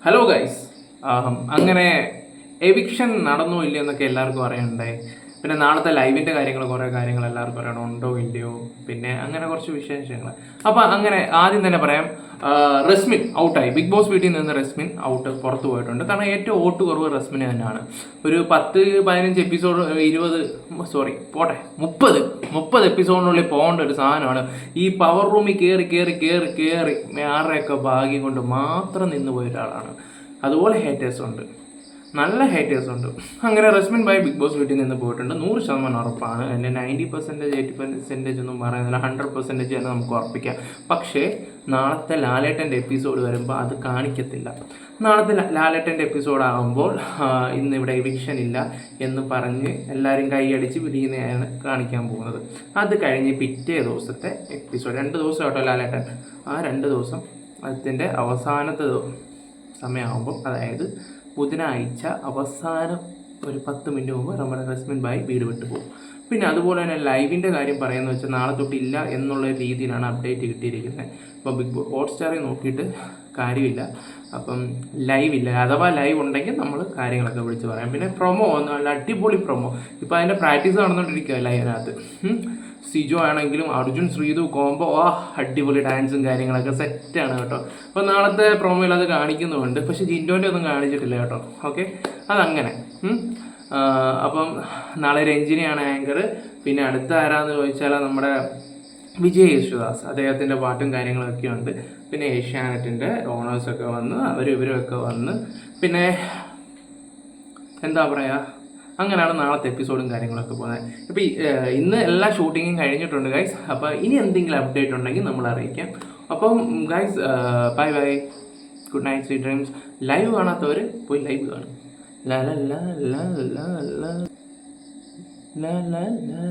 Hello guys. അങ്ങനെ eviction നടന്നോ ഇല്ലയോ എന്നൊക്കെ എല്ലാവർക്കും അറിയണ്ടേ. പിന്നെ നാളത്തെ ലൈവിൻ്റെ കാര്യങ്ങൾ കുറേ കാര്യങ്ങൾ എല്ലാവർക്കും അറിയണം, ഉണ്ടോ ഇല്ലയോ, പിന്നെ അങ്ങനെ കുറച്ച് വിശേഷങ്ങൾ. അപ്പോൾ അങ്ങനെ ആദ്യം തന്നെ പറയാം, റസ്മിൻ ഔട്ടായി. ബിഗ് ബോസ് വീട്ടിൽ നിന്ന് റസ്മിൻ പുറത്തു പോയിട്ടുണ്ട്. കാരണം ഏറ്റവും വോട്ട് കുറവ് റസ്മിന് തന്നെയാണ്. ഒരു 10-15 എപ്പിസോഡ്, 30 എപ്പിസോഡിനുള്ളിൽ പോകേണ്ട ഒരു സാധനമാണ്. ഈ പവർ റൂമിൽ കയറി ആരുടെയൊക്കെ ഭാഗ്യം കൊണ്ട് മാത്രം നിന്ന് പോയ ഒരാളാണ്. അതുപോലെ ഹേറ്റേഴ്സ് ഉണ്ട്, നല്ല ഹേറ്റേഴ്സ് ഉണ്ട്. അങ്ങനെ റസ്മിൻ ഭായ് ബിഗ് ബോസ് വീട്ടിൽ നിന്ന് പോയിട്ടുണ്ട്. 100% ഉറപ്പാണ്. എൻ്റെ 90%, 80% ഒന്നും പറയുന്നില്ല, 100% തന്നെ നമുക്ക് ഉറപ്പിക്കാം. പക്ഷേ നാളത്തെ ലാലേട്ടൻ്റെ എപ്പിസോഡ് വരുമ്പോൾ അത് കാണിക്കത്തില്ല. നാളത്തെ ലാലേട്ടൻ്റെ എപ്പിസോഡ് ആകുമ്പോൾ ഇന്നിവിടെ എവിക്ഷൻ ഇല്ല എന്ന് പറഞ്ഞ് എല്ലാവരും കൈയടിച്ച് പിരിയുന്നതാണ് കാണിക്കാൻ പോകുന്നത്. അത് കഴിഞ്ഞ് പിറ്റേ ദിവസത്തെ എപ്പിസോഡ്, 2 ദിവസം കേട്ടോ ലാലേട്ടൻ. ആ 2 ദിവസം അതിൻ്റെ അവസാനത്തെ സമയമാകുമ്പോൾ, അതായത് ബുധനാഴ്ച അവസാനം ഒരു 10 മിനിറ്റ് മുമ്പ് നമ്മുടെ റസ്മിൻ ഭായ് വീട് വിട്ടു പോകും. പിന്നെ അതുപോലെ തന്നെ ലൈവിൻ്റെ കാര്യം പറയുന്നത് വെച്ചാൽ നാളെ തൊട്ടില്ല എന്നുള്ള രീതിയിലാണ് അപ്ഡേറ്റ് കിട്ടിയിരിക്കുന്നത്. അപ്പോൾ ബിഗ് ബോസ് ഹോട്ട്സ്റ്റാറിൽ നോക്കിയിട്ട് കാര്യമില്ല. അപ്പം ലൈവ് ഇല്ല. അഥവാ ലൈവ് ഉണ്ടെങ്കിൽ നമ്മൾ കാര്യങ്ങളൊക്കെ വിളിച്ച് പറയാം. പിന്നെ പ്രൊമോ, നല്ല അടിപൊളി പ്രൊമോ. ഇപ്പോൾ അതിൻ്റെ പ്രാക്ടീസ് നടന്നുകൊണ്ടിരിക്കുക ലൈവിനകത്ത്. സിജോ ആണെങ്കിലും അർജുൻ ശ്രീതു കോംബോ, അടിപൊളി ഡാൻസും കാര്യങ്ങളൊക്കെ സെറ്റാണ് കേട്ടോ. അപ്പോൾ നാളത്തെ പ്രൊമോയിൽ അത് കാണിക്കുന്നുണ്ട്. പക്ഷേ ജിൻഡോൻ്റെ ഒന്നും കാണിച്ചിട്ടില്ല കേട്ടോ. ഓക്കെ, അതങ്ങനെ. അപ്പം നാളെ രഞ്ജിനിയാണ് ആങ്കർ. പിന്നെ അടുത്ത ആരാന്ന് ചോദിച്ചാൽ നമ്മുടെ വിജയ് യേശുദാസ്, അദ്ദേഹത്തിൻ്റെ പാട്ടും കാര്യങ്ങളൊക്കെ ഉണ്ട്. പിന്നെ ഏഷ്യാനെറ്റിൻ്റെ ഓണേഴ്സൊക്കെ വന്ന് ഇവരൊക്കെ വന്ന്, പിന്നെ എന്താ പറയുക, അങ്ങനെയാണ് നാളത്തെ എപ്പിസോഡും കാര്യങ്ങളൊക്കെ പോകുന്നത്. ഇപ്പോൾ ഇന്ന് എല്ലാ ഷൂട്ടിങ്ങും കഴിഞ്ഞിട്ടുണ്ട് ഗൈസ്. അപ്പോൾ ഇനി എന്തെങ്കിലും അപ്ഡേറ്റ് ഉണ്ടെങ്കിൽ നമ്മൾ അറിയിക്കാം. അപ്പം guys, bye, good night, sweet dreams. Live കാണാത്തവർ പോയി ലൈവ് കാണും. ലാ ലാ ലാ ലാ ലാ ലാ ലാ ലാ ലാ.